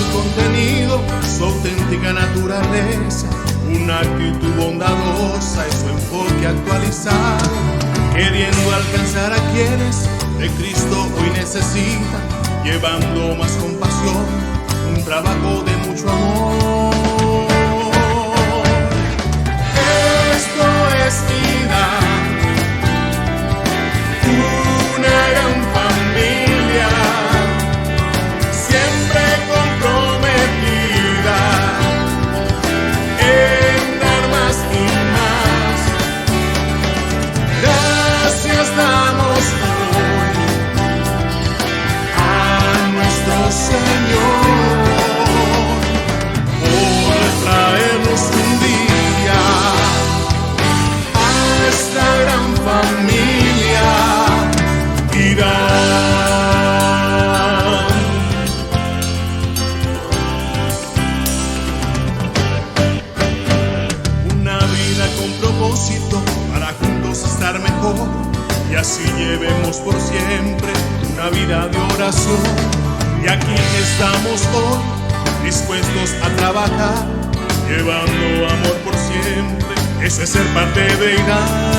su contenido, su auténtica naturaleza, una actitud bondadosa y su enfoque actualizado, queriendo alcanzar a quienes de Cristo hoy necesitan, llevando más compasión, un trabajo de mucho amor. Esto es vida, una gran familia, siempre comprometida en dar más y más. Gracias damos hoy a nuestro Señor por traernos un día a esta gran familia. Una vida con propósito para juntos estar mejor, y así llevemos por siempre una vida de oración. Y aquí estamos hoy dispuestos a trabajar, llevando amor por siempre. Eso es ser parte de Irán.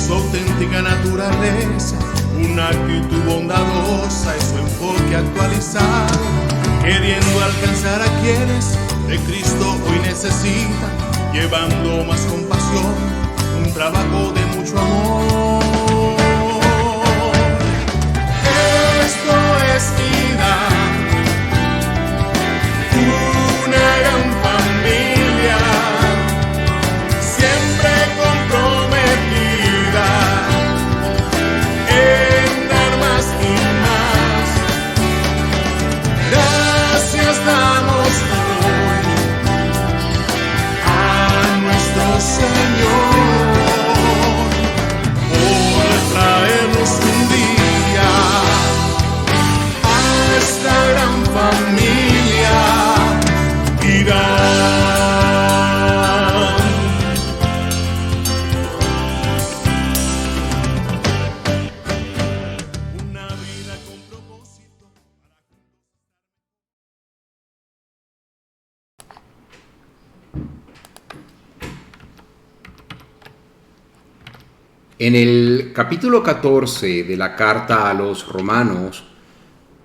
Su auténtica naturaleza, una actitud bondadosa y su enfoque actualizado, queriendo alcanzar a quienes de Cristo hoy necesitan, llevando más compasión, un trabajo de mucho amor. Esto es vida, una gran familia, siempre comprometida en dar más y más. Gracias damos hoy a nuestro Señor por traernos un día a esta gran familia. Una vida con propósito. En el capítulo 14 de la carta a los Romanos,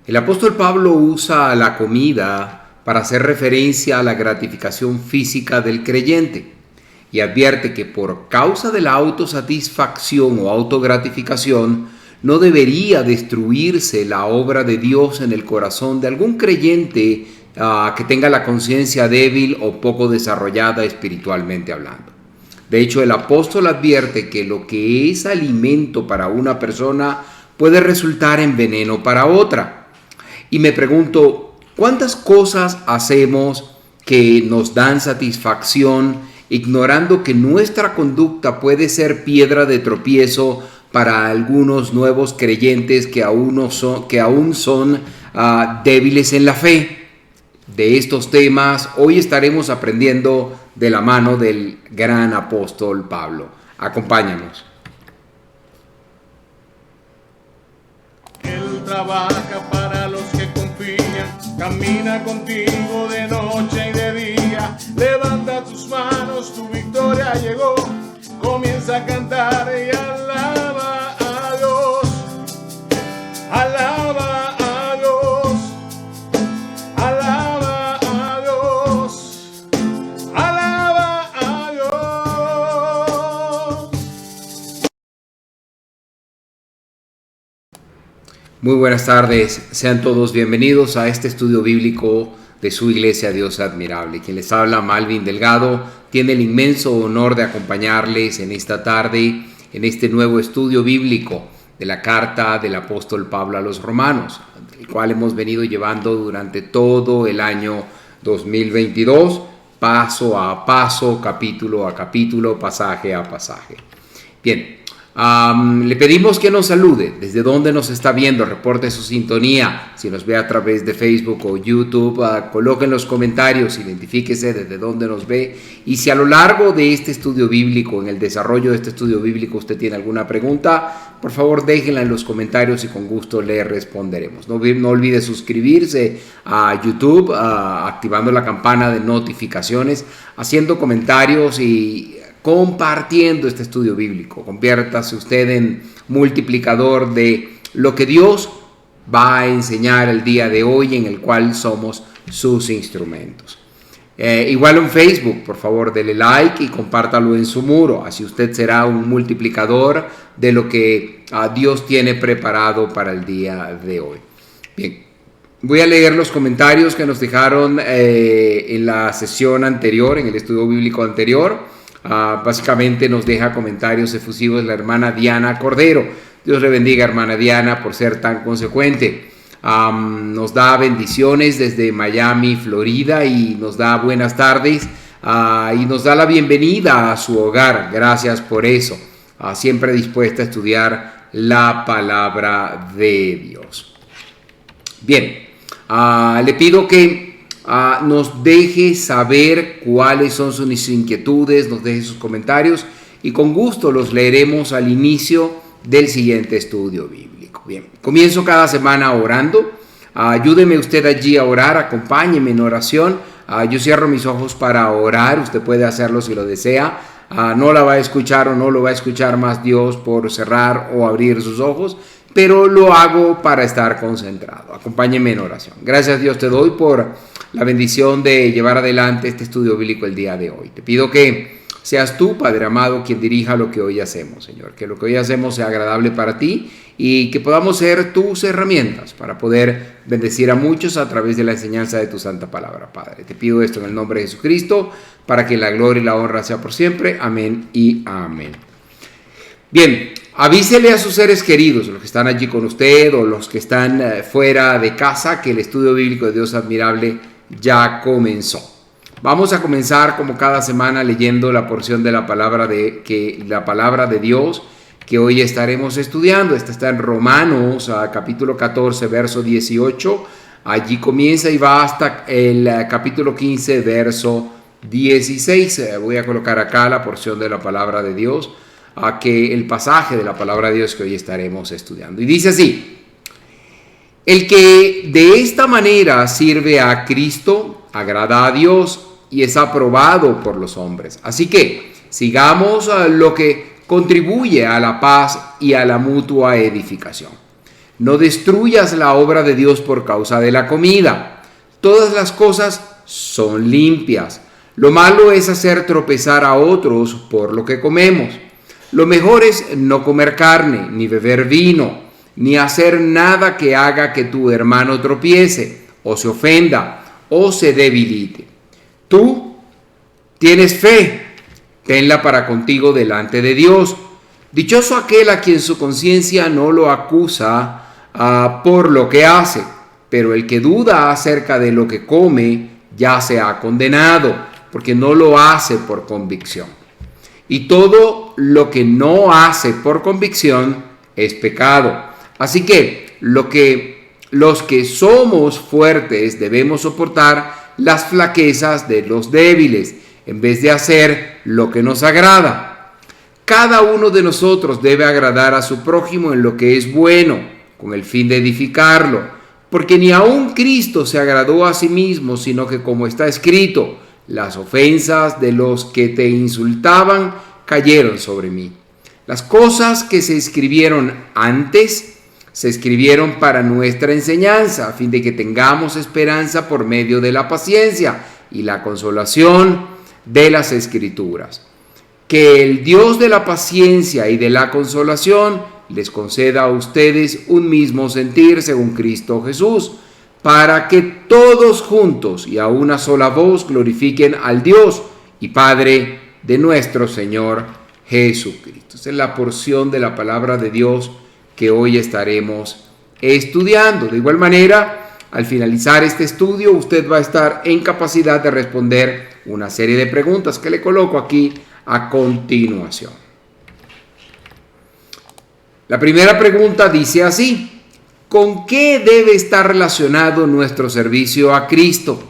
el apóstol Pablo usa la comida para hacer referencia a la gratificación física del creyente y advierte que por causa de la autosatisfacción o autogratificación no debería destruirse la obra de Dios en el corazón de algún creyente que tenga la conciencia débil o poco desarrollada espiritualmente hablando. De hecho, el apóstol advierte que lo que es alimento para una persona puede resultar en veneno para otra. Y me pregunto, ¿cuántas cosas hacemos que nos dan satisfacción, ignorando que nuestra conducta puede ser piedra de tropiezo para algunos nuevos creyentes que aún son débiles en la fe? De estos temas hoy estaremos aprendiendo de la mano del gran apóstol Pablo. Acompáñanos. Él trabaja para los que confían, camina contigo de noche y de día. Levanta tus manos, tu victoria llegó. Comienza a cantar y alaba a Dios. Alaba a Dios. Alaba a Dios. Alaba a Dios. Muy buenas tardes, sean todos bienvenidos a este estudio bíblico de su iglesia Dios Admirable. Quien les habla, Malvin Delgado, tiene el inmenso honor de acompañarles en esta tarde en este nuevo estudio bíblico de la carta del apóstol Pablo a los Romanos, el cual hemos venido llevando durante todo el año 2022, paso a paso, capítulo a capítulo, pasaje a pasaje. Bien. Le pedimos que nos salude, desde donde nos está viendo, reporte su sintonía, si nos ve a través de Facebook o YouTube, coloque en los comentarios, identifíquese desde dónde nos ve, y si a lo largo de este estudio bíblico, en el desarrollo de este estudio bíblico, usted tiene alguna pregunta, por favor déjenla en los comentarios y con gusto le responderemos. No olvide suscribirse a YouTube, activando la campana de notificaciones, haciendo comentarios y compartiendo este estudio bíblico. Conviértase usted en multiplicador de lo que Dios va a enseñar el día de hoy, en el cual somos sus instrumentos. Igual en Facebook, por favor, dele like y compártalo en su muro. Así usted será un multiplicador de lo que Dios tiene preparado para el día de hoy. Bien, voy a leer los comentarios que nos dejaron en la sesión anterior, en el estudio bíblico anterior. Básicamente nos deja comentarios efusivos la hermana Diana Cordero. Dios le bendiga, hermana Diana, por ser tan consecuente. Nos da bendiciones desde Miami, Florida, y nos da buenas tardes y nos da la bienvenida a su hogar. Gracias por eso. Siempre dispuesta a estudiar la palabra de Dios. Bien, le pido que nos deje saber cuáles son sus inquietudes, nos deje sus comentarios y con gusto los leeremos al inicio del siguiente estudio bíblico. Bien, comienzo cada semana orando. Ayúdeme usted allí a orar, acompáñeme en oración. Yo cierro mis ojos para orar, usted puede hacerlo si lo desea. No la va a escuchar o no lo va a escuchar más Dios por cerrar o abrir sus ojos, pero lo hago para estar concentrado. Acompáñeme en oración. Gracias, Dios, te doy por la bendición de llevar adelante este estudio bíblico el día de hoy. Te pido que seas tú, Padre amado, quien dirija lo que hoy hacemos, Señor. Que lo que hoy hacemos sea agradable para ti y que podamos ser tus herramientas para poder bendecir a muchos a través de la enseñanza de tu santa palabra, Padre. Te pido esto en el nombre de Jesucristo, para que la gloria y la honra sea por siempre. Amén y amén. Bien, avísele a sus seres queridos, los que están allí con usted o los que están fuera de casa, que el estudio bíblico de Dios Admirable ya comenzó. Vamos a comenzar como cada semana leyendo la porción de la palabra de Dios que hoy estaremos estudiando. Esta está en Romanos, capítulo 14, verso 18. Allí comienza y va hasta el capítulo 15, verso 16. Voy a colocar acá la porción de la palabra de Dios, el pasaje de la palabra de Dios que hoy estaremos estudiando. Y dice así: el que de esta manera sirve a Cristo, agrada a Dios y es aprobado por los hombres. Así que sigamos lo que contribuye a la paz y a la mutua edificación. No destruyas la obra de Dios por causa de la comida. Todas las cosas son limpias. Lo malo es hacer tropezar a otros por lo que comemos. Lo mejor es no comer carne ni beber vino, ni hacer nada que haga que tu hermano tropiece, o se ofenda, o se debilite. Tú tienes fe, tenla para contigo delante de Dios. Dichoso aquel a quien su conciencia no lo acusa por lo que hace, pero el que duda acerca de lo que come ya se ha condenado, porque no lo hace por convicción. Y todo lo que no hace por convicción es pecado. Así que los que somos fuertes debemos soportar las flaquezas de los débiles, en vez de hacer lo que nos agrada. Cada uno de nosotros debe agradar a su prójimo en lo que es bueno, con el fin de edificarlo, porque ni aun Cristo se agradó a sí mismo, sino que, como está escrito, las ofensas de los que te insultaban cayeron sobre mí. Las cosas que se escribieron antes se escribieron para nuestra enseñanza, a fin de que tengamos esperanza por medio de la paciencia y la consolación de las Escrituras. Que el Dios de la paciencia y de la consolación les conceda a ustedes un mismo sentir según Cristo Jesús, para que todos juntos y a una sola voz glorifiquen al Dios y Padre de nuestro Señor Jesucristo. Esa es la porción de la palabra de Dios que hoy estaremos estudiando. De igual manera, al finalizar este estudio, usted va a estar en capacidad de responder una serie de preguntas que le coloco aquí a continuación. La primera pregunta dice así: ¿con qué debe estar relacionado nuestro servicio a Cristo?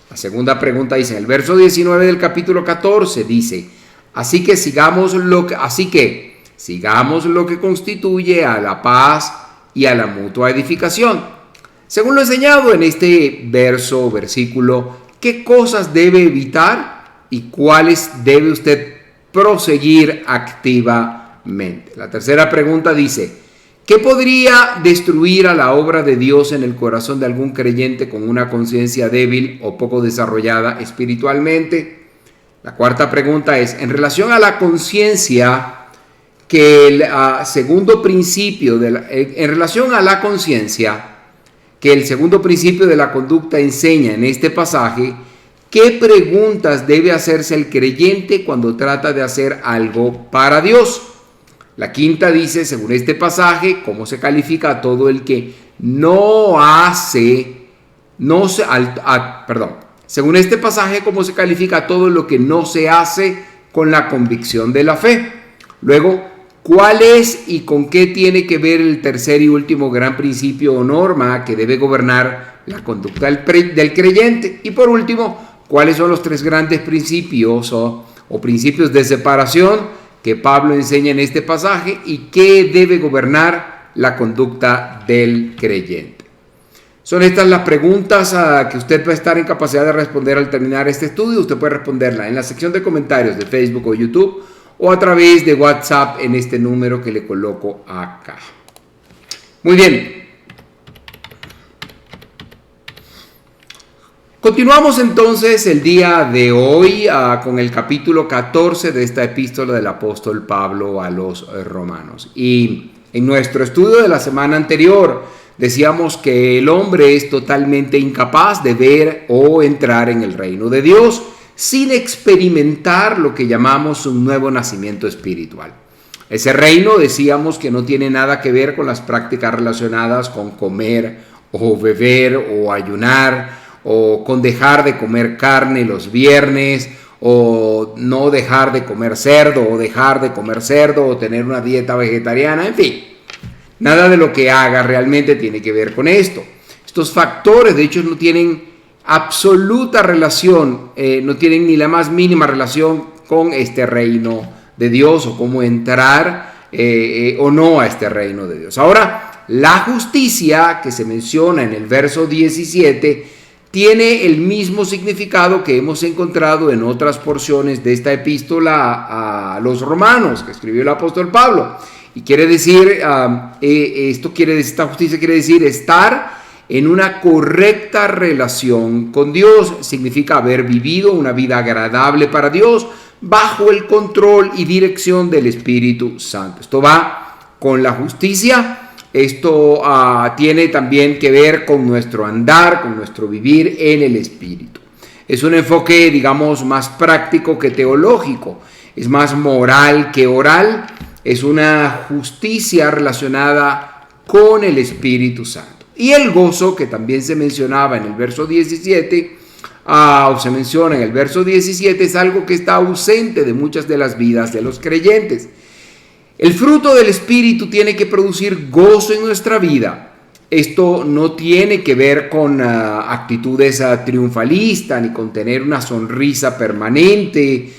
La segunda pregunta dice, en el verso 19 del capítulo 14, dice: Así que sigamos lo que constituye a la paz y a la mutua edificación. Según lo enseñado en este versículo, ¿qué cosas debe evitar y cuáles debe usted proseguir activamente? La tercera pregunta dice: ¿qué podría destruir a la obra de Dios en el corazón de algún creyente con una conciencia débil o poco desarrollada espiritualmente? La cuarta pregunta es, en relación a la conciencia, que el segundo principio de la conducta enseña en este pasaje, ¿qué preguntas debe hacerse el creyente cuando trata de hacer algo para Dios? La quinta dice, según este pasaje, ¿cómo se califica a todo el que según este pasaje, ¿cómo se califica a todo lo que no se hace con la convicción de la fe? Luego, ¿cuál es y con qué tiene que ver el tercer y último gran principio o norma que debe gobernar la conducta del creyente? Y por último, ¿cuáles son los tres grandes principios o principios de separación que Pablo enseña en este pasaje y qué debe gobernar la conducta del creyente? Son estas las preguntas que usted va a estar en capacidad de responder al terminar este estudio. Usted puede responderla en la sección de comentarios de Facebook o YouTube o a través de WhatsApp en este número que le coloco acá. Muy bien. Continuamos entonces el día de hoy con el capítulo 14 de esta epístola del apóstol Pablo a los romanos. Y en nuestro estudio de la semana anterior decíamos que el hombre es totalmente incapaz de ver o entrar en el reino de Dios sin experimentar lo que llamamos un nuevo nacimiento espiritual. Ese reino, decíamos, que no tiene nada que ver con las prácticas relacionadas con comer o beber o ayunar, o con dejar de comer carne los viernes, o no dejar de comer cerdo, o dejar de comer cerdo, o tener una dieta vegetariana, en fin. Nada de lo que haga realmente tiene que ver con esto. Estos factores, de hecho, no tienen absoluta relación, no tienen ni la más mínima relación con este reino de Dios, o cómo entrar o no a este reino de Dios. Ahora, la justicia que se menciona en el verso 17 tiene el mismo significado que hemos encontrado en otras porciones de esta epístola a los romanos que escribió el apóstol Pablo. Y quiere decir, esta justicia quiere decir estar en una correcta relación con Dios. Significa haber vivido una vida agradable para Dios bajo el control y dirección del Espíritu Santo. Esto va con la justicia esto tiene también que ver con nuestro andar, con nuestro vivir en el Espíritu. Es un enfoque, digamos, más práctico que teológico, es más moral que oral, es una justicia relacionada con el Espíritu Santo. Y el gozo, que también se mencionaba en el verso 17, o se menciona en el verso 17, es algo que está ausente de muchas de las vidas de los creyentes. El fruto del Espíritu tiene que producir gozo en nuestra vida. Esto no tiene que ver con actitudes triunfalistas ni con tener una sonrisa permanente,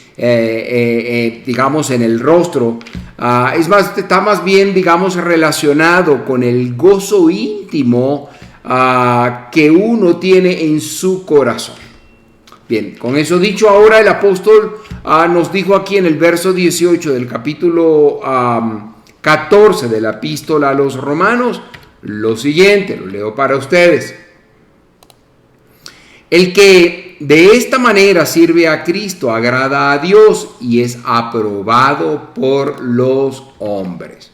digamos, en el rostro. Está más bien, digamos, relacionado con el gozo íntimo que uno tiene en su corazón. Bien, con eso dicho, ahora el apóstol nos dijo aquí en el verso 18 del capítulo 14 de la epístola a los Romanos lo siguiente, lo leo para ustedes. El que de esta manera sirve a Cristo agrada a Dios y es aprobado por los hombres.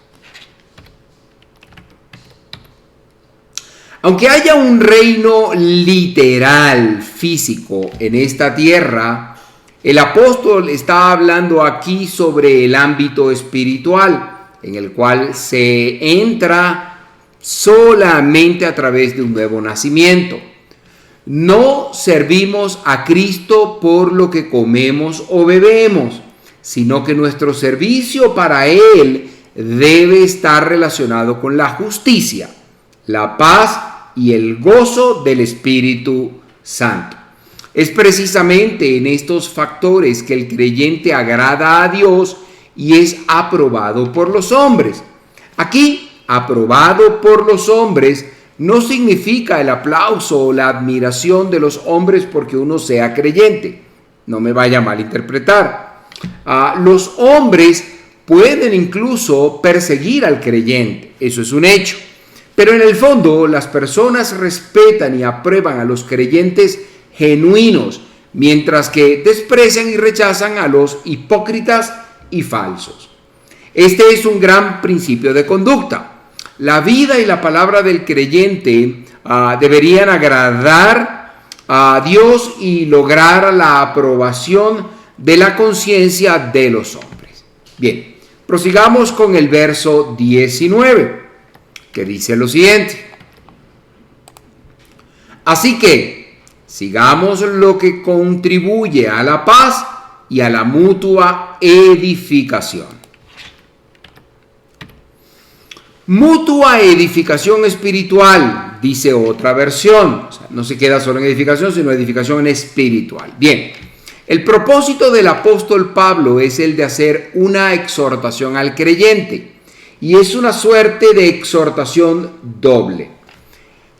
Aunque haya un reino literal, físico, en esta tierra, el apóstol está hablando aquí sobre el ámbito espiritual, en el cual se entra solamente a través de un nuevo nacimiento. No servimos a Cristo por lo que comemos o bebemos, sino que nuestro servicio para Él debe estar relacionado con la justicia, la paz y el gozo del Espíritu Santo. Es precisamente en estos factores que el creyente agrada a Dios y es aprobado por los hombres. Aquí, aprobado por los hombres no significa el aplauso o la admiración de los hombres porque uno sea creyente. No me vaya a malinterpretar. Los hombres pueden incluso perseguir al creyente, eso es un hecho. Pero en el fondo las personas respetan y aprueban a los creyentes genuinos, mientras que desprecian y rechazan a los hipócritas y falsos. Este es un gran principio de conducta. La vida y la palabra del creyente deberían agradar a Dios y lograr la aprobación de la conciencia de los hombres. Bien, prosigamos con el verso 19, que dice lo siguiente. Así que sigamos lo que contribuye a la paz y a la mutua edificación. Mutua edificación espiritual, dice otra versión. O sea, no se queda solo en edificación, sino edificación espiritual. Bien, el propósito del apóstol Pablo es el de hacer una exhortación al creyente. Y es una suerte de exhortación doble.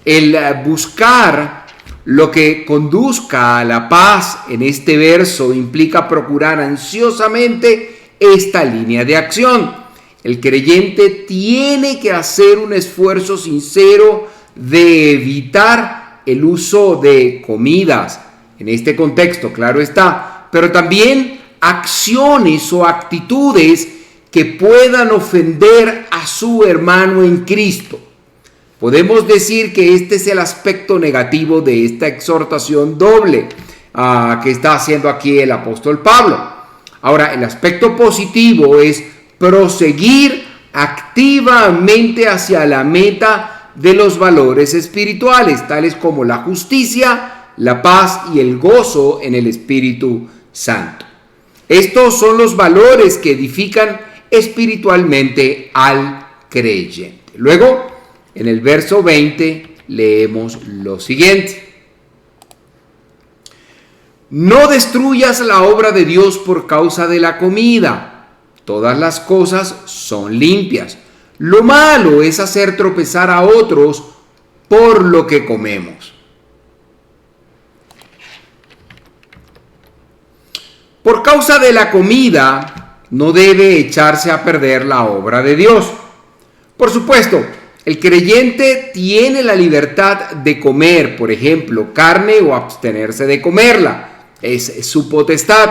El buscar lo que conduzca a la paz en este verso implica procurar ansiosamente esta línea de acción. El creyente tiene que hacer un esfuerzo sincero de evitar el uso de comidas, en este contexto, claro está, pero también acciones o actitudes que puedan ofender a su hermano en Cristo. Podemos decir que este es el aspecto negativo de esta exhortación doble que está haciendo aquí el apóstol Pablo. Ahora, el aspecto positivo es proseguir activamente hacia la meta de los valores espirituales, tales como la justicia, la paz y el gozo en el Espíritu Santo. Estos son los valores que edifican espiritualmente al creyente. Luego, en el verso 20, leemos lo siguiente. No destruyas la obra de Dios por causa de la comida. Todas las cosas son limpias. Lo malo es hacer tropezar a otros por lo que comemos. Por causa de la comida, no debe echarse a perder la obra de Dios. Por supuesto, el creyente tiene la libertad de comer, por ejemplo, carne o abstenerse de comerla. Es su potestad.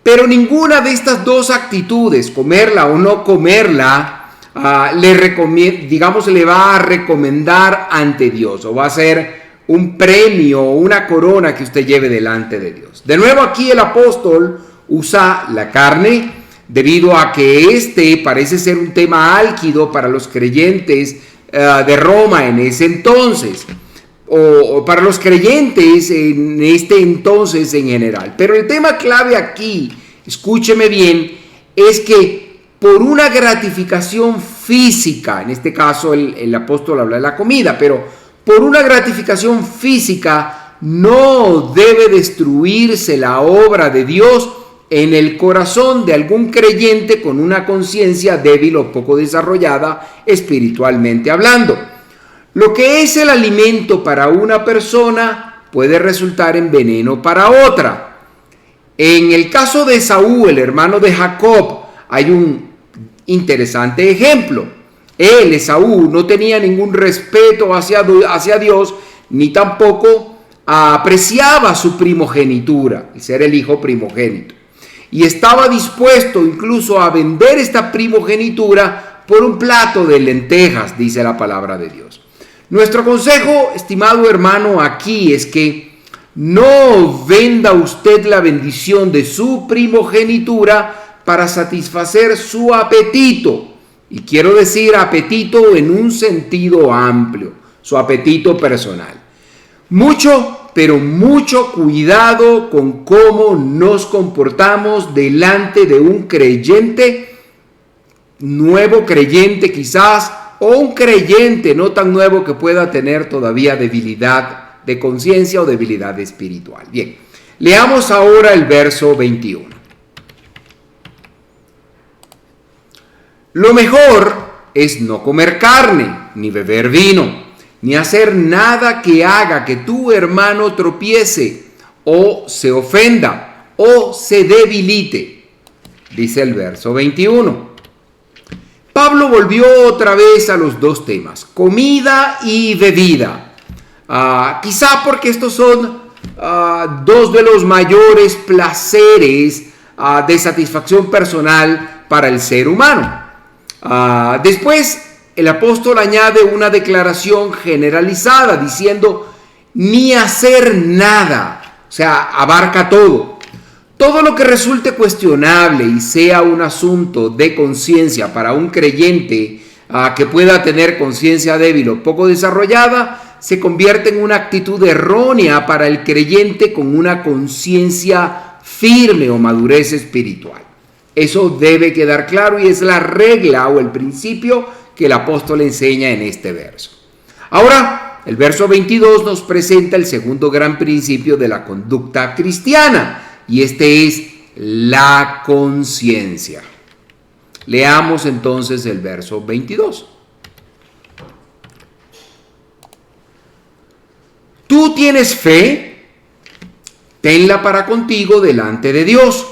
Pero ninguna de estas dos actitudes, comerla o no comerla, le va a recomendar ante Dios, o va a ser un premio o una corona que usted lleve delante de Dios. De nuevo, aquí el apóstol usa la carne debido a que este parece ser un tema álgido para los creyentes de Roma en ese entonces, o para los creyentes en este entonces en general. Pero el tema clave aquí, escúcheme bien, es que por una gratificación física, en este caso el apóstol habla de la comida, pero por una gratificación física no debe destruirse la obra de Dios en el corazón de algún creyente con una conciencia débil o poco desarrollada espiritualmente hablando. Lo que es el alimento para una persona puede resultar en veneno para otra. En el caso de Esaú, el hermano de Jacob, hay un interesante ejemplo. Él, Esaú, no tenía ningún respeto hacia Dios, ni tampoco apreciaba su primogenitura, el ser el hijo primogénito. Y estaba dispuesto incluso a vender esta primogenitura por un plato de lentejas, dice la palabra de Dios. Nuestro consejo, estimado hermano, aquí es que no venda usted la bendición de su primogenitura para satisfacer su apetito. Y quiero decir apetito en un sentido amplio, su apetito personal. Pero mucho cuidado con cómo nos comportamos delante de un creyente, nuevo creyente quizás, o un creyente no tan nuevo que pueda tener todavía debilidad de conciencia o debilidad espiritual. Bien, leamos ahora el verso 21. Lo mejor es no comer carne, ni beber vino, ni hacer nada que haga que tu hermano tropiece, o se ofenda, o se debilite, dice el verso 21. Pablo volvió otra vez a los dos temas, comida y bebida. Quizá porque estos son dos de los mayores placeres de satisfacción personal para el ser humano. Después el apóstol añade una declaración generalizada diciendo ni hacer nada, o sea, abarca todo. Todo lo que resulte cuestionable y sea un asunto de conciencia para un creyente que pueda tener conciencia débil o poco desarrollada, se convierte en una actitud errónea para el creyente con una conciencia firme o madurez espiritual. Eso debe quedar claro y es la regla o el principio que el apóstol enseña en este verso. Ahora, el verso 22 nos presenta el segundo gran principio de la conducta cristiana, y este es la conciencia. Leamos entonces el verso 22. Tú tienes fe, tenla para contigo delante de Dios.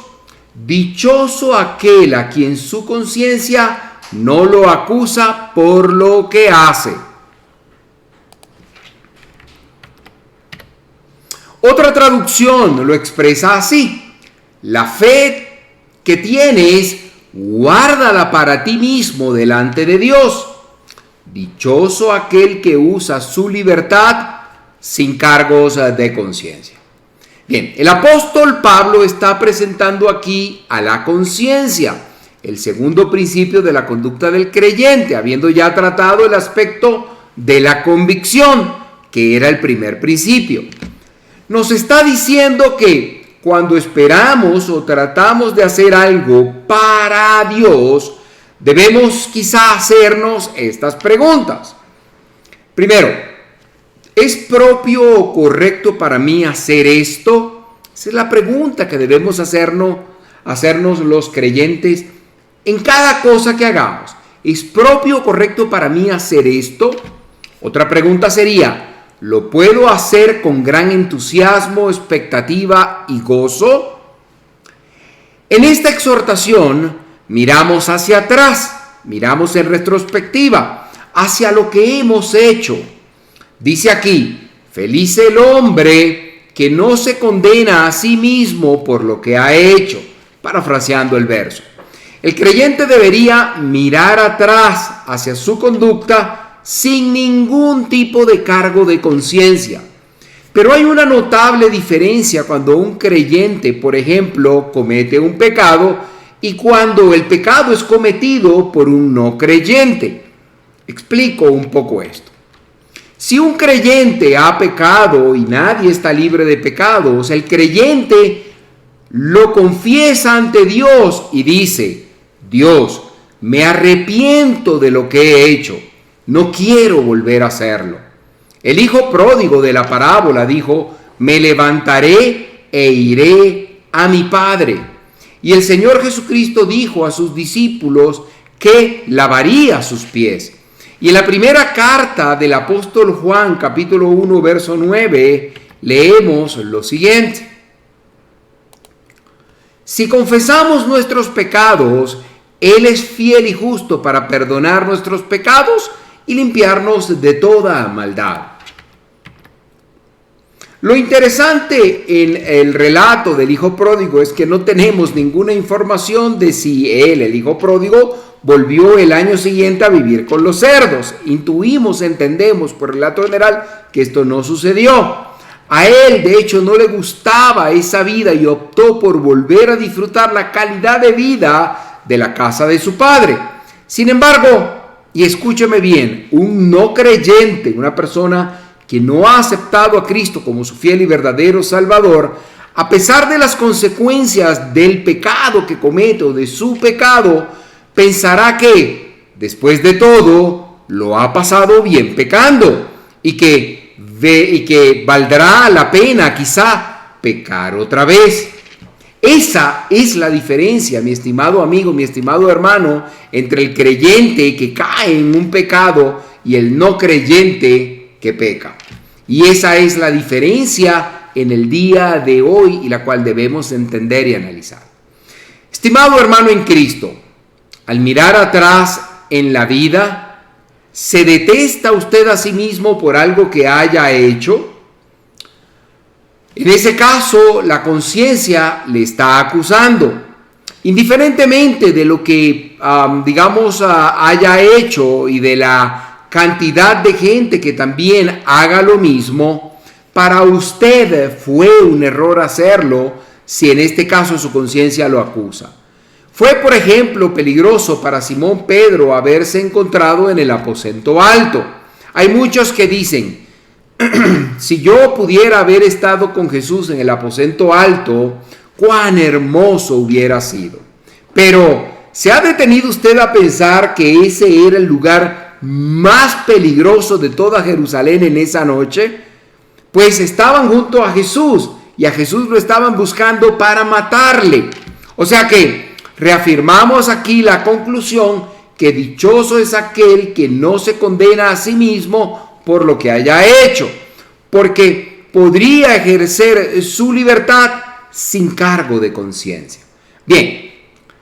Dichoso aquel a quien su conciencia no lo acusa por lo que hace. Otra traducción lo expresa así: la fe que tienes, guárdala para ti mismo delante de Dios. Dichoso aquel que usa su libertad sin cargos de conciencia. Bien, el apóstol Pablo está presentando aquí a la conciencia, el segundo principio de la conducta del creyente, habiendo ya tratado el aspecto de la convicción, que era el primer principio. Nos está diciendo que cuando esperamos o tratamos de hacer algo para Dios, debemos quizá hacernos estas preguntas. Primero, ¿es propio o correcto para mí hacer esto? Esa es la pregunta que debemos hacernos los creyentes en cada cosa que hagamos. ¿Es propio o correcto para mí hacer esto? Otra pregunta sería: ¿lo puedo hacer con gran entusiasmo, expectativa y gozo? En esta exhortación miramos hacia atrás, miramos en retrospectiva, hacia lo que hemos hecho. Dice aquí: feliz el hombre que no se condena a sí mismo por lo que ha hecho, parafraseando el verso. El creyente debería mirar atrás hacia su conducta sin ningún tipo de cargo de conciencia. Pero hay una notable diferencia cuando un creyente, por ejemplo, comete un pecado y cuando el pecado es cometido por un no creyente. Explico un poco esto. Si un creyente ha pecado y nadie está libre de pecados, el creyente lo confiesa ante Dios y dice: Dios, me arrepiento de lo que he hecho, no quiero volver a hacerlo. El hijo pródigo de la parábola dijo: me levantaré e iré a mi padre. Y el Señor Jesucristo dijo a sus discípulos que lavaría sus pies. Y en la primera carta del apóstol Juan, capítulo 1, verso 9, leemos lo siguiente: si confesamos nuestros pecados, Él es fiel y justo para perdonar nuestros pecados y limpiarnos de toda maldad. Lo interesante en el relato del hijo pródigo es que no tenemos ninguna información de si él, el hijo pródigo, volvió el año siguiente a vivir con los cerdos. Intuimos, entendemos por el relato general que esto no sucedió. A él, de hecho, no le gustaba esa vida y optó por volver a disfrutar la calidad de vida de la casa de su padre. Sin embargo, y escúcheme bien, un no creyente, una persona que no ha aceptado a Cristo como su fiel y verdadero Salvador, a pesar de las consecuencias del pecado que comete o de su pecado, pensará que, después de todo, lo ha pasado bien pecando y que valdrá la pena quizá pecar otra vez. Esa es la diferencia, mi estimado amigo, mi estimado hermano, entre el creyente que cae en un pecado y el no creyente que peca. Y esa es la diferencia en el día de hoy y la cual debemos entender y analizar. Estimado hermano en Cristo, al mirar atrás en la vida, ¿se detesta usted a sí mismo por algo que haya hecho? En ese caso, la conciencia le está acusando. Indiferentemente de lo que, haya hecho y de la cantidad de gente que también haga lo mismo, para usted fue un error hacerlo si en este caso su conciencia lo acusa. Fue, por ejemplo, peligroso para Simón Pedro haberse encontrado en el aposento alto. Hay muchos que dicen: si yo pudiera haber estado con Jesús en el aposento alto, cuán hermoso hubiera sido. Pero, ¿se ha detenido usted a pensar que ese era el lugar más peligroso de toda Jerusalén en esa noche? Pues estaban junto a Jesús y a Jesús lo estaban buscando para matarle. O sea que reafirmamos aquí la conclusión que dichoso es aquel que no se condena a sí mismo por lo que haya hecho, porque podría ejercer su libertad sin cargo de conciencia. Bien,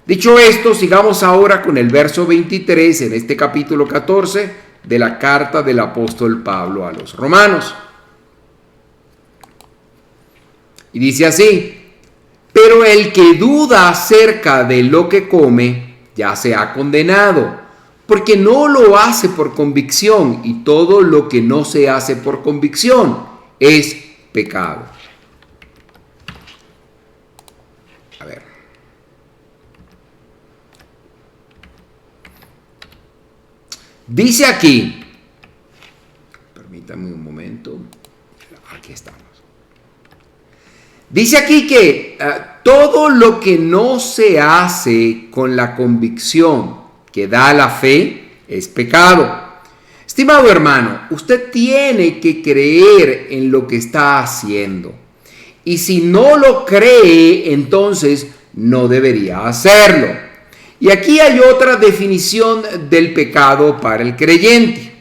dicho esto, sigamos ahora con el verso 23 en este capítulo 14 de la carta del apóstol Pablo a los romanos. Y dice así: pero el que duda acerca de lo que come ya se ha condenado, porque no lo hace por convicción, y todo lo que no se hace por convicción es pecado. A ver. Dice aquí, permítame un momento, aquí estamos. Dice aquí que todo lo que no se hace con la convicción que da la fe es pecado. Estimado hermano, usted tiene que creer en lo que está haciendo. Y si no lo cree, entonces no debería hacerlo. Y aquí hay otra definición del pecado para el creyente,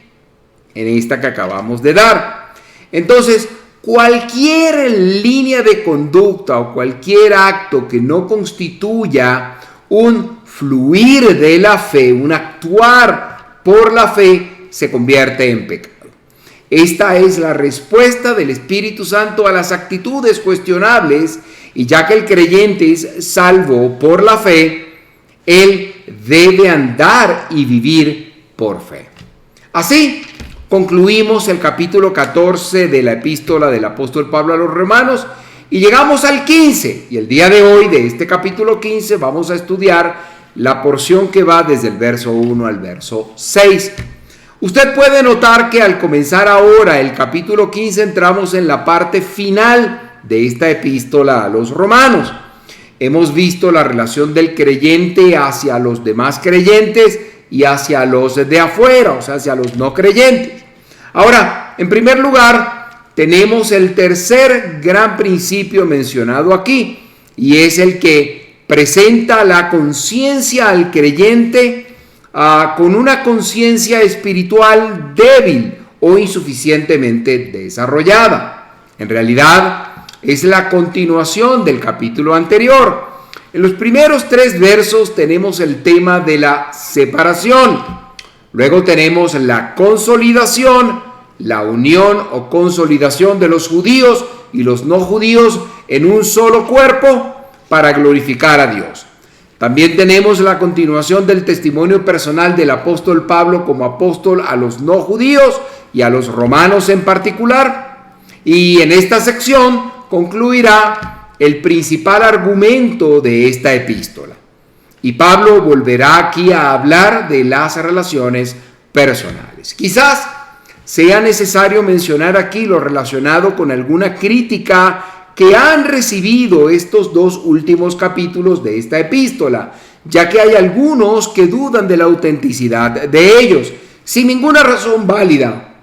en esta que acabamos de dar. Entonces, cualquier línea de conducta o cualquier acto que no constituya un fluir de la fe, un actuar por la fe, se convierte en pecado. Esta es la respuesta del Espíritu Santo a las actitudes cuestionables, y ya que el creyente es salvo por la fe, Él debe andar y vivir por fe. Así concluimos el capítulo 14 de la epístola del apóstol Pablo a los Romanos y llegamos al 15. Y el día de hoy de este capítulo 15 vamos a estudiar la porción que va desde el verso 1 al verso 6. Usted puede notar que al comenzar ahora el capítulo 15 entramos en la parte final de esta epístola a los romanos. Hemos visto la relación del creyente hacia los demás creyentes y hacia los de afuera, o sea, hacia los no creyentes. Ahora, en primer lugar, tenemos el tercer gran principio mencionado aquí, y es el que presenta la conciencia al creyente con una conciencia espiritual débil o insuficientemente desarrollada. En realidad, es la continuación del capítulo anterior. En los primeros 3 versos tenemos el tema de la separación. Luego tenemos la consolidación, la unión o consolidación de los judíos y los no judíos en un solo cuerpo para glorificar a Dios. También tenemos la continuación del testimonio personal del apóstol Pablo como apóstol a los no judíos y a los romanos en particular. Y en esta sección concluirá el principal argumento de esta epístola. Y Pablo volverá aquí a hablar de las relaciones personales. Quizás sea necesario mencionar aquí lo relacionado con alguna crítica que han recibido estos 2 últimos capítulos de esta epístola, ya que hay algunos que dudan de la autenticidad de ellos. Sin ninguna razón válida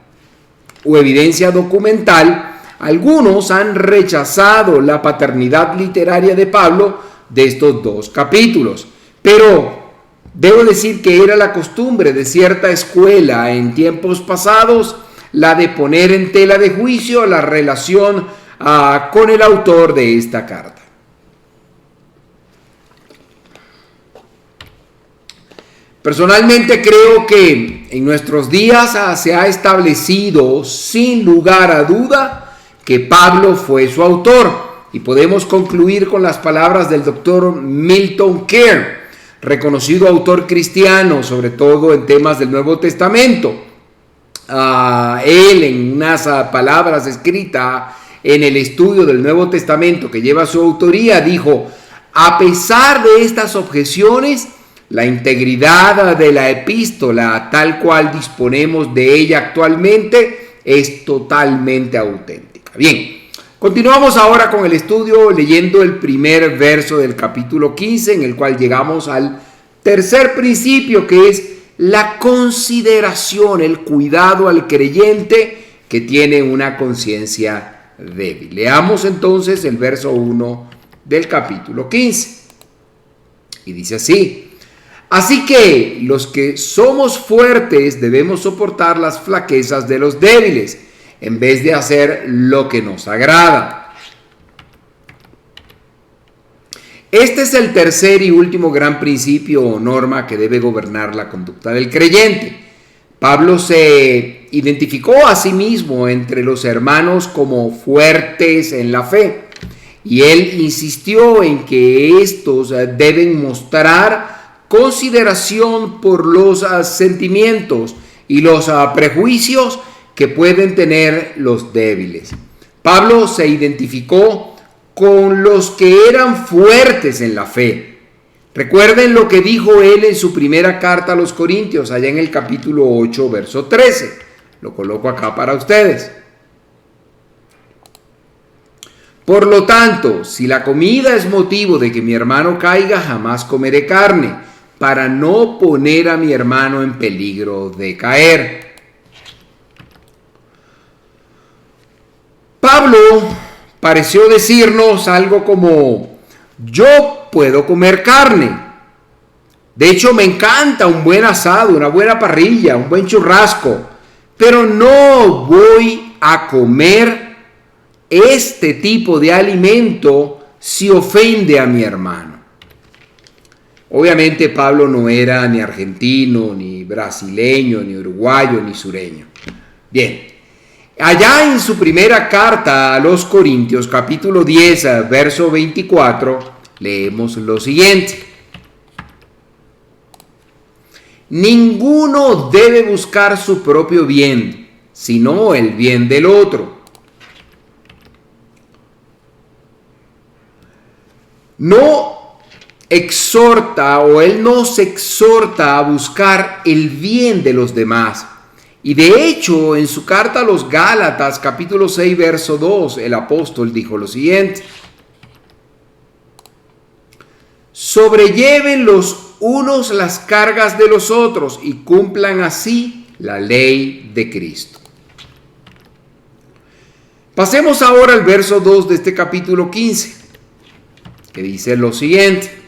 o evidencia documental, algunos han rechazado la paternidad literaria de Pablo de estos 2 capítulos. Pero debo decir que era la costumbre de cierta escuela en tiempos pasados la de poner en tela de juicio la relación con el autor de esta carta. Personalmente creo que en nuestros días se ha establecido sin lugar a duda que Pablo fue su autor, y podemos concluir con las palabras del doctor Milton Kern, reconocido autor cristiano, sobre todo en temas del Nuevo Testamento. Él, en unas palabras escritas en el estudio del Nuevo Testamento que lleva su autoría, dijo: a pesar de estas objeciones, la integridad de la epístola, tal cual disponemos de ella actualmente, es totalmente auténtica. Bien, continuamos ahora con el estudio leyendo el primer verso del capítulo 15, en el cual llegamos al tercer principio, que es la consideración, el cuidado al creyente que tiene una conciencia débil. Leamos entonces el verso 1 del capítulo 15. Y dice así: así que los que somos fuertes debemos soportar las flaquezas de los débiles, en vez de hacer lo que nos agrada. Este es el tercer y último gran principio o norma que debe gobernar la conducta del creyente. Pablo se identificó a sí mismo entre los hermanos como fuertes en la fe, y él insistió en que estos deben mostrar consideración por los sentimientos y los prejuicios que pueden tener los débiles. Pablo se identificó con los que eran fuertes en la fe. Recuerden lo que dijo él en su primera carta a los Corintios, allá en el capítulo 8, verso 13. Lo coloco acá para ustedes. Por lo tanto, si la comida es motivo de que mi hermano caiga, jamás comeré carne, para no poner a mi hermano en peligro de caer. Pablo pareció decirnos algo como: yo puedo comer carne. De hecho, me encanta un buen asado, una buena parrilla, un buen churrasco, pero no voy a comer este tipo de alimento si ofende a mi hermano. Obviamente Pablo no era ni argentino, ni brasileño, ni uruguayo, ni sureño. Bien, allá en su primera carta a los Corintios, capítulo 10, verso 24, leemos lo siguiente: Ninguno debe buscar su propio bien, sino el bien del otro. No exhorta, o él nos exhorta a buscar el bien de los demás. Y de hecho, en su carta a los Gálatas, capítulo 6, verso 2, el apóstol dijo lo siguiente: sobrelleven los unos las cargas de los otros y cumplan así la ley de Cristo. Pasemos ahora al verso 2 de este capítulo 15, que dice lo siguiente: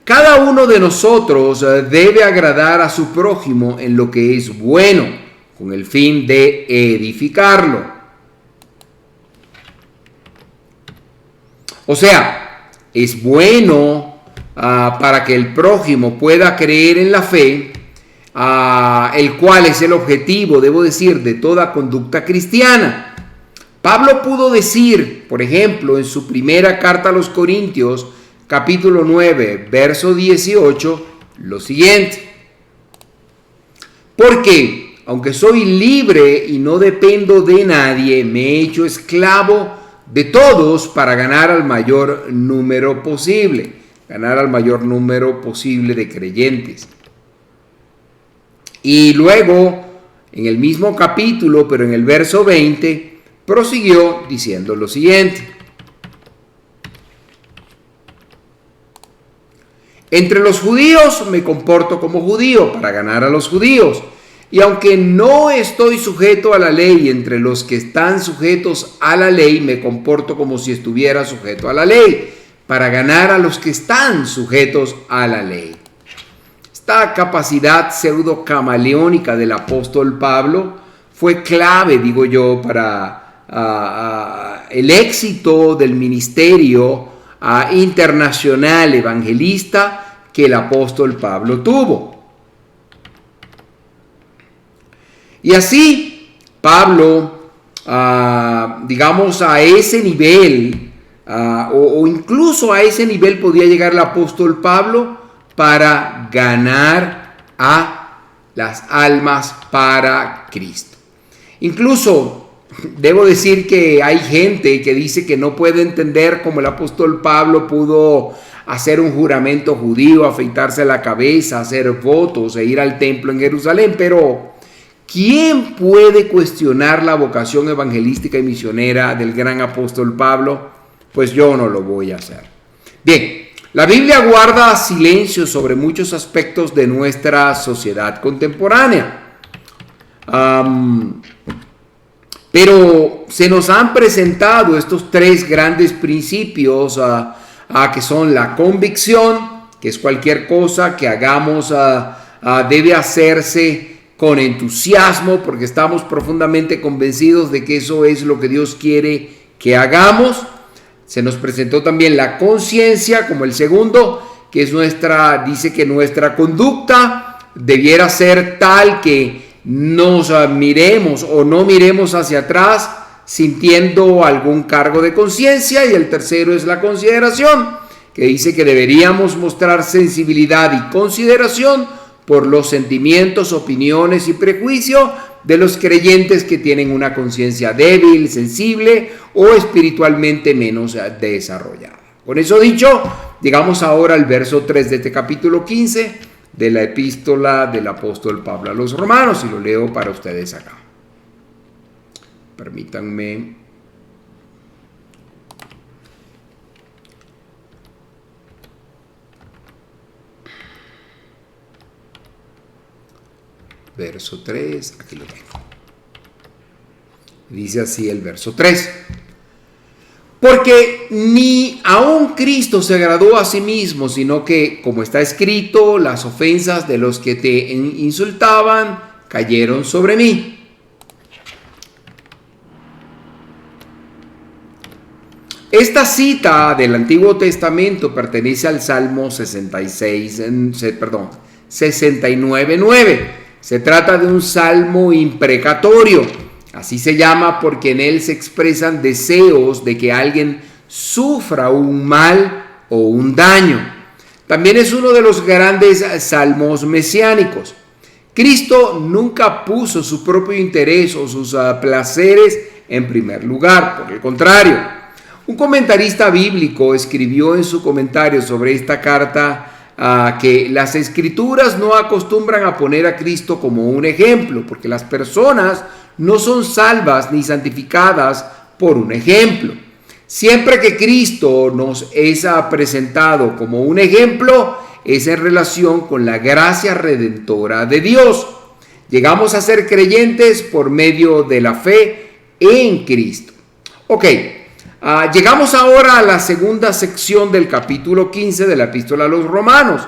cada uno de nosotros debe agradar a su prójimo en lo que es bueno, con el fin de edificarlo. O sea, es bueno para que el prójimo pueda creer en la fe, el cual es el objetivo, debo decir, de toda conducta cristiana. Pablo pudo decir, por ejemplo, en su primera carta a los Corintios, capítulo 9, verso 18, lo siguiente: porque, aunque soy libre y no dependo de nadie, me he hecho esclavo de todos para ganar al mayor número posible, de creyentes. Y luego, en el mismo capítulo, pero en el verso 20, prosiguió diciendo lo siguiente: entre los judíos me comporto como judío para ganar a los judíos, y aunque no estoy sujeto a la ley, entre los que están sujetos a la ley me comporto como si estuviera sujeto a la ley, para ganar a los que están sujetos a la ley. Esta capacidad pseudo camaleónica del apóstol Pablo fue clave, digo yo, para el éxito del ministerio internacional evangelista que el apóstol Pablo tuvo. Y así Pablo, digamos, a ese nivel, o incluso a ese nivel podía llegar el apóstol Pablo para ganar a las almas para Cristo. Incluso debo decir que hay gente que dice que no puede entender cómo el apóstol Pablo pudo hacer un juramento judío, afeitarse la cabeza, hacer votos e ir al templo en Jerusalén, pero ¿quién puede cuestionar la vocación evangelística y misionera del gran apóstol Pablo? Pues yo no lo voy a hacer. Bien, la Biblia guarda silencio sobre muchos aspectos de nuestra sociedad contemporánea. Pero se nos han presentado estos tres grandes principios que son la convicción, que es cualquier cosa que hagamos debe hacerse con entusiasmo porque estamos profundamente convencidos de que eso es lo que Dios quiere que hagamos. Se nos presentó también la conciencia como el segundo, que es dice que nuestra conducta debiera ser tal que nos miremos o no miremos hacia atrás sintiendo algún cargo de conciencia. Y el tercero es la consideración, que dice que deberíamos mostrar sensibilidad y consideración por los sentimientos, opiniones y prejuicios de los creyentes que tienen una conciencia débil, sensible o espiritualmente menos desarrollada. Con eso dicho, llegamos ahora al verso 3 de este capítulo 15 de la epístola del apóstol Pablo a los Romanos, y lo leo para ustedes acá. Permítanme. Verso 3, aquí lo tengo. Dice así el verso 3. Porque ni aun Cristo se agradó a sí mismo, sino que, como está escrito, las ofensas de los que te insultaban cayeron sobre mí. Esta cita del Antiguo Testamento pertenece al Salmo 69:9. Se trata de un salmo imprecatorio. Así se llama porque en él se expresan deseos de que alguien sufra un mal o un daño. También es uno de los grandes salmos mesiánicos. Cristo nunca puso su propio interés o sus placeres en primer lugar, por el contrario. Un comentarista bíblico escribió en su comentario sobre esta carta que las escrituras no acostumbran a poner a Cristo como un ejemplo, porque las personas no son salvas ni santificadas por un ejemplo. Siempre que Cristo nos es presentado como un ejemplo, es en relación con la gracia redentora de Dios. Llegamos a ser creyentes por medio de la fe en Cristo. Ok, llegamos ahora a la segunda sección del capítulo 15 de la Epístola a los Romanos.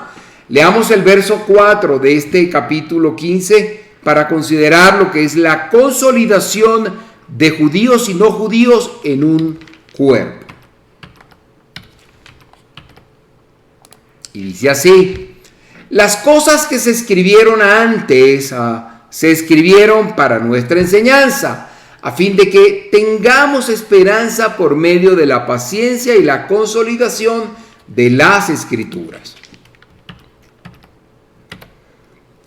Leamos el verso 4 de este capítulo 15 para considerar lo que es la consolidación de judíos y no judíos en un cuerpo. Y dice así: las cosas que se escribieron antes se escribieron para nuestra enseñanza, a fin de que tengamos esperanza por medio de la paciencia y la consolidación de las Escrituras.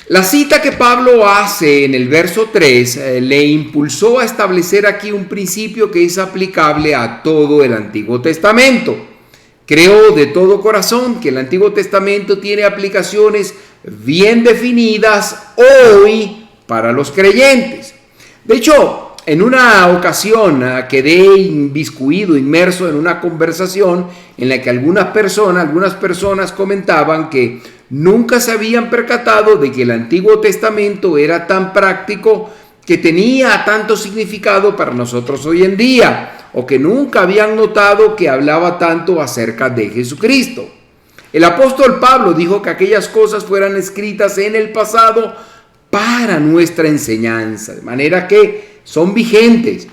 La cita que Pablo hace en el verso 3 le impulsó a establecer aquí un principio que es aplicable a todo el Antiguo Testamento. Creo de todo corazón que el Antiguo Testamento tiene aplicaciones bien definidas hoy para los creyentes. De hecho, en una ocasión quedé inmerso en una conversación en la que algunas personas comentaban que nunca se habían percatado de que el Antiguo Testamento era tan práctico, que tenía tanto significado para nosotros hoy en día, o que nunca habían notado que hablaba tanto acerca de Jesucristo. El apóstol Pablo dijo que aquellas cosas fueran escritas en el pasado para nuestra enseñanza, de manera que son vigentes.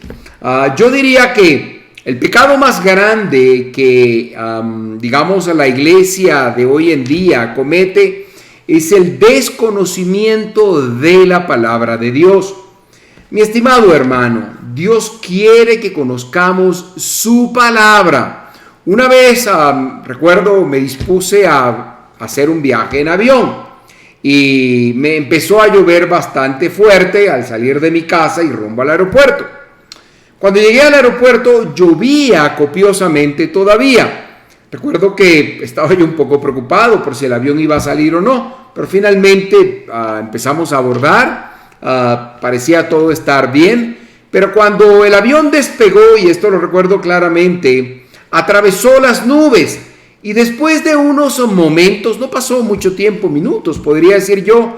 Yo diría que el pecado más grande que, la iglesia de hoy en día comete es el desconocimiento de la palabra de Dios. Mi estimado hermano, Dios quiere que conozcamos su palabra. Una vez, recuerdo, me dispuse a hacer un viaje en avión y me empezó a llover bastante fuerte al salir de mi casa y rumbo al aeropuerto. Cuando llegué al aeropuerto llovía copiosamente todavía. Recuerdo que estaba yo un poco preocupado por si el avión iba a salir o no, pero finalmente empezamos a abordar. Parecía todo estar bien, pero cuando el avión despegó, y esto lo recuerdo claramente, atravesó las nubes y después de unos momentos, no pasó mucho tiempo, minutos podría decir yo,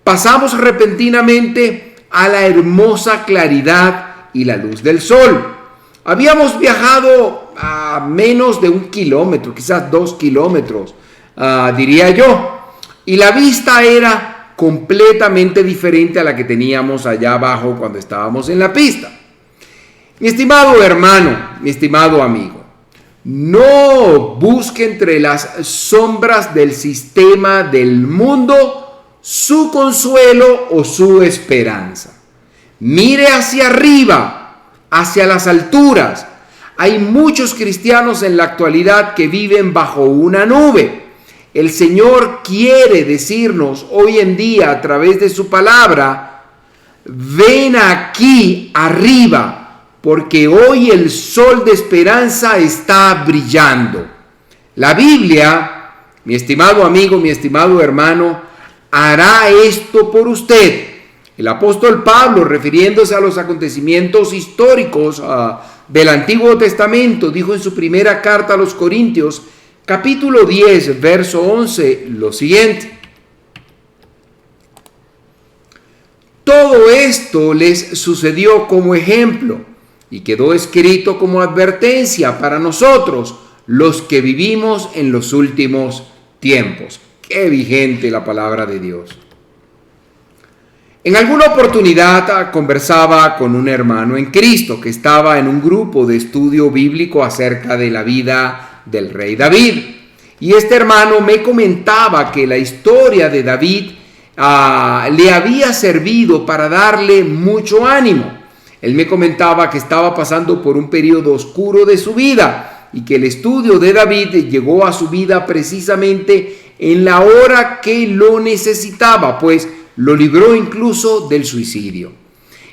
pasamos repentinamente a la hermosa claridad y la luz del sol. Habíamos viajado a menos de 1 kilómetro, quizás 2 kilómetros, diría yo, y la vista era completamente diferente a la que teníamos allá abajo cuando estábamos en la pista. Mi estimado hermano, mi estimado amigo, no busque entre las sombras del sistema del mundo su consuelo o su esperanza. Mire hacia arriba, hacia las alturas. Hay muchos cristianos en la actualidad que viven bajo una nube. El Señor quiere decirnos hoy en día a través de su palabra: ven aquí arriba, porque hoy el sol de esperanza está brillando. La Biblia, mi estimado amigo, mi estimado hermano, hará esto por usted. El apóstol Pablo, refiriéndose a los acontecimientos históricos del Antiguo Testamento, dijo en su primera carta a los Corintios, capítulo 10, verso 11, lo siguiente: todo esto les sucedió como ejemplo y quedó escrito como advertencia para nosotros, los que vivimos en los últimos tiempos. Qué vigente la palabra de Dios. En alguna oportunidad conversaba con un hermano en Cristo que estaba en un grupo de estudio bíblico acerca de la vida del rey David. Y este hermano me comentaba que la historia de David le había servido para darle mucho ánimo. Él me comentaba que estaba pasando por un periodo oscuro de su vida, y que el estudio de David llegó a su vida precisamente en la hora que lo necesitaba, pues lo libró incluso del suicidio.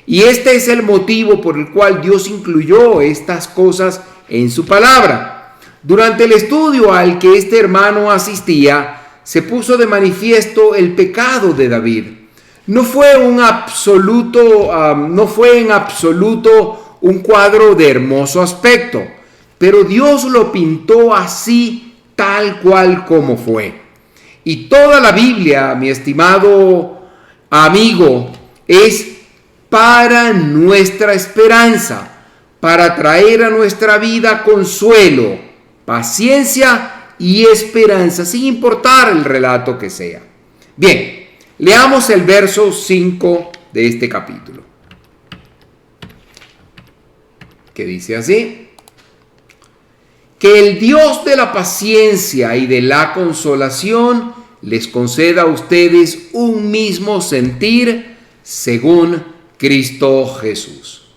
Y este es el motivo por el cual Dios incluyó estas cosas en su palabra. Durante el estudio al que este hermano asistía, se puso de manifiesto el pecado de David. No fue en absoluto un cuadro de hermoso aspecto, pero Dios lo pintó así, tal cual como fue. Y toda la Biblia, mi estimado amigo, es para nuestra esperanza, para traer a nuestra vida consuelo, paciencia y esperanza, sin importar el relato que sea. Bien, leamos el verso 5 de este capítulo, que dice así: que el Dios de la paciencia y de la consolación les conceda a ustedes un mismo sentir según Cristo Jesús.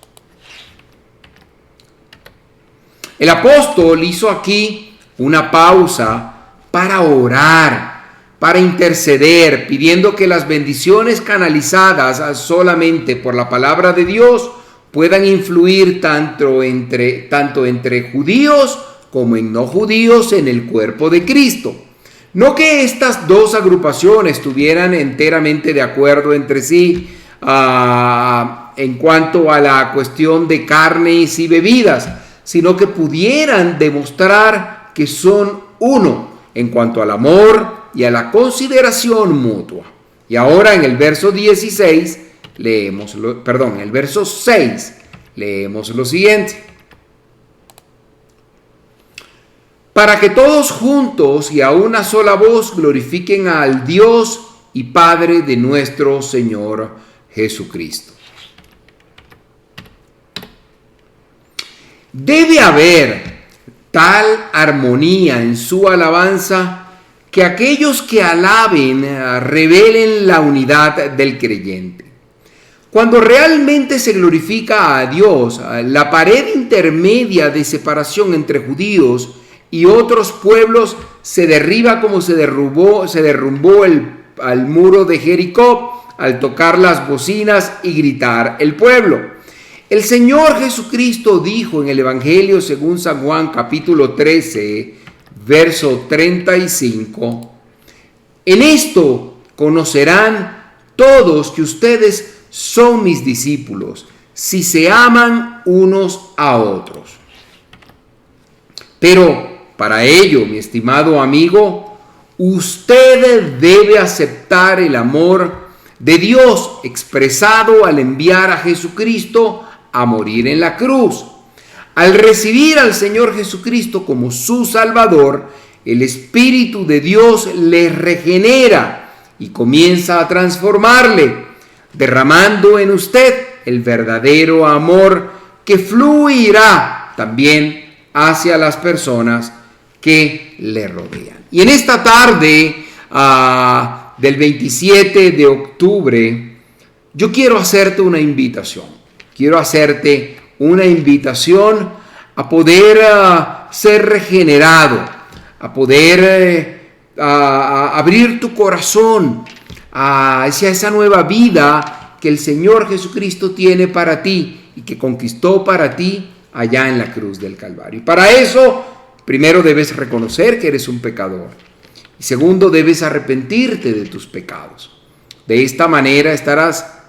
El apóstol hizo aquí una pausa para orar, para interceder, pidiendo que las bendiciones canalizadas solamente por la palabra de Dios puedan influir tanto entre judíos como en no judíos en el cuerpo de Cristo. No que estas dos agrupaciones estuvieran enteramente de acuerdo entre sí en cuanto a la cuestión de carnes y bebidas, sino que pudieran demostrar que son uno en cuanto al amor y a la consideración mutua. Y ahora en el verso 16 en el verso 6 leemos lo siguiente: para que todos juntos y a una sola voz glorifiquen al Dios y Padre de nuestro Señor Jesucristo. Debe haber tal armonía en su alabanza que aquellos que alaben revelen la unidad del creyente. Cuando realmente se glorifica a Dios, la pared intermedia de separación entre judíos y otros pueblos se derriba como se derrumbó al muro de Jericó al tocar las bocinas y gritar el pueblo. El Señor Jesucristo dijo en el Evangelio según San Juan capítulo 13, verso 35: en esto conocerán todos que ustedes son mis discípulos, si se aman unos a otros. Pero para ello, mi estimado amigo, usted debe aceptar el amor de Dios expresado al enviar a Jesucristo a morir en la cruz. Al recibir al Señor Jesucristo como su Salvador, el Espíritu de Dios le regenera y comienza a transformarle, derramando en usted el verdadero amor que fluirá también hacia las personas que le rodean. Y en esta tarde del 27 de octubre, yo quiero hacerte una invitación. Quiero hacerte una invitación a poder ser regenerado, a poder abrir tu corazón hacia esa nueva vida que el Señor Jesucristo tiene para ti y que conquistó para ti allá en la cruz del Calvario. Y para eso, primero debes reconocer que eres un pecador. Y segundo, debes arrepentirte de tus pecados. De esta manera estarás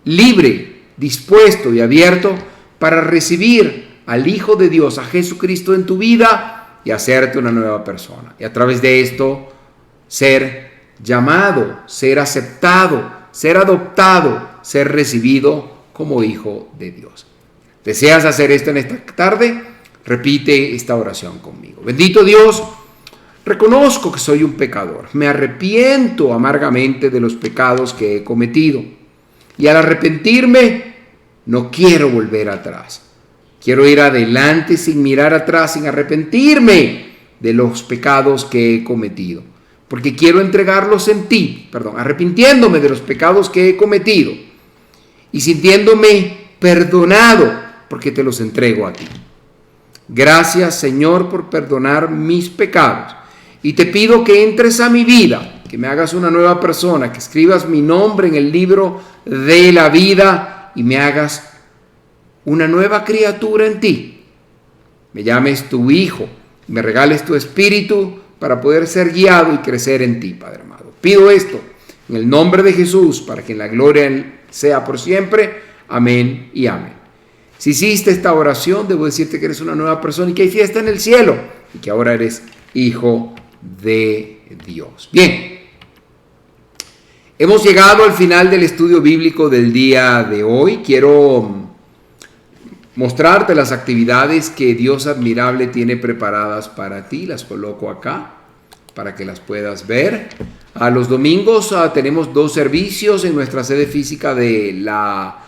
libre, dispuesto y abierto para recibir al Hijo de Dios, a Jesucristo en tu vida y hacerte una nueva persona. Y a través de esto, ser llamado, ser aceptado, ser adoptado, ser recibido como hijo de Dios. ¿Deseas hacer esto en esta tarde? Repite esta oración conmigo. Bendito Dios, reconozco que soy un pecador. Me arrepiento amargamente de los pecados que he cometido. Y al arrepentirme, no quiero volver atrás. Quiero ir adelante sin mirar atrás, sin arrepentirme de los pecados que he cometido. Porque quiero entregarlos en ti, arrepintiéndome de los pecados que he cometido y sintiéndome perdonado porque te los entrego a ti. Gracias, Señor, por perdonar mis pecados. Y te pido que entres a mi vida, que me hagas una nueva persona, que escribas mi nombre en el libro de la vida y me hagas una nueva criatura en ti. Me llames tu hijo, me regales tu espíritu para poder ser guiado y crecer en ti, Padre amado. Pido esto en el nombre de Jesús, para que en la gloria sea por siempre. Amén y amén. Si hiciste esta oración, debo decirte que eres una nueva persona y que hay fiesta en el cielo y que ahora eres hijo de Dios. Bien, hemos llegado al final del estudio bíblico del día de hoy. Quiero mostrarte las actividades que Dios admirable tiene preparadas para ti. Las coloco acá para que las puedas ver. A los domingos tenemos 2 servicios en nuestra sede física de la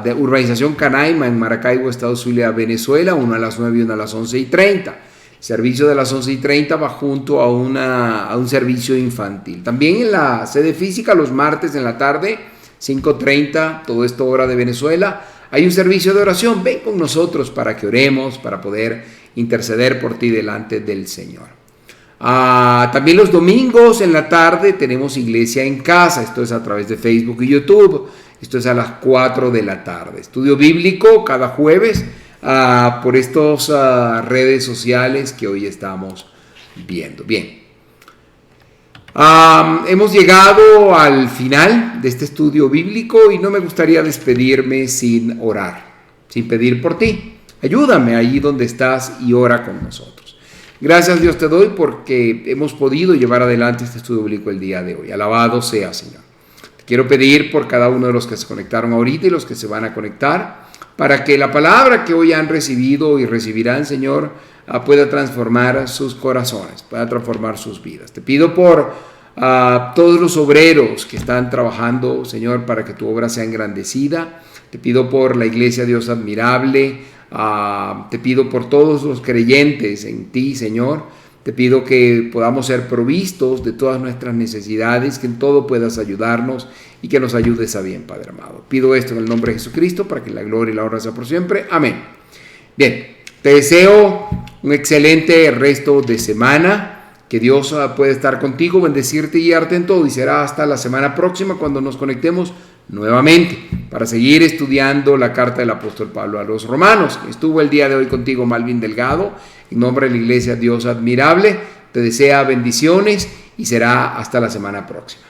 de Urbanización Canaima en Maracaibo, Estado Zulia, Venezuela, uno a las 9 y uno a las 11:30. El servicio de las 11:30 va junto a un servicio infantil. También en la sede física los martes en la tarde, 5:30, todo esto hora de Venezuela, hay un servicio de oración. Ven con nosotros para que oremos, para poder interceder por ti delante del Señor. También los domingos en la tarde tenemos iglesia en casa. Esto es a través de Facebook y YouTube. Esto es a las 4 de la tarde. Estudio bíblico cada jueves por estas redes sociales que hoy estamos viendo. Bien. Hemos llegado al final de este estudio bíblico y no me gustaría despedirme sin orar, sin pedir por ti. Ayúdame ahí donde estás y ora con nosotros. Gracias, Dios, te doy porque hemos podido llevar adelante este estudio bíblico el día de hoy. Alabado sea, Señor. Quiero pedir por cada uno de los que se conectaron ahorita y los que se van a conectar, para que la palabra que hoy han recibido y recibirán, Señor, pueda transformar sus corazones, pueda transformar sus vidas. Te pido por todos los obreros que están trabajando, Señor, para que tu obra sea engrandecida. Te pido por la Iglesia Dios Admirable. Te pido por todos los creyentes en ti, Señor. Te pido que podamos ser provistos de todas nuestras necesidades, que en todo puedas ayudarnos y que nos ayudes a bien, Padre amado. Pido esto en el nombre de Jesucristo para que la gloria y la honra sea por siempre. Amén. Bien, te deseo un excelente resto de semana. Que Dios pueda estar contigo, bendecirte y guiarte en todo. Y será hasta la semana próxima cuando nos conectemos nuevamente para seguir estudiando la carta del apóstol Pablo a los Romanos. Estuvo el día de hoy contigo Malvin Delgado. En nombre de la Iglesia Dios Admirable, te desea bendiciones y será hasta la semana próxima.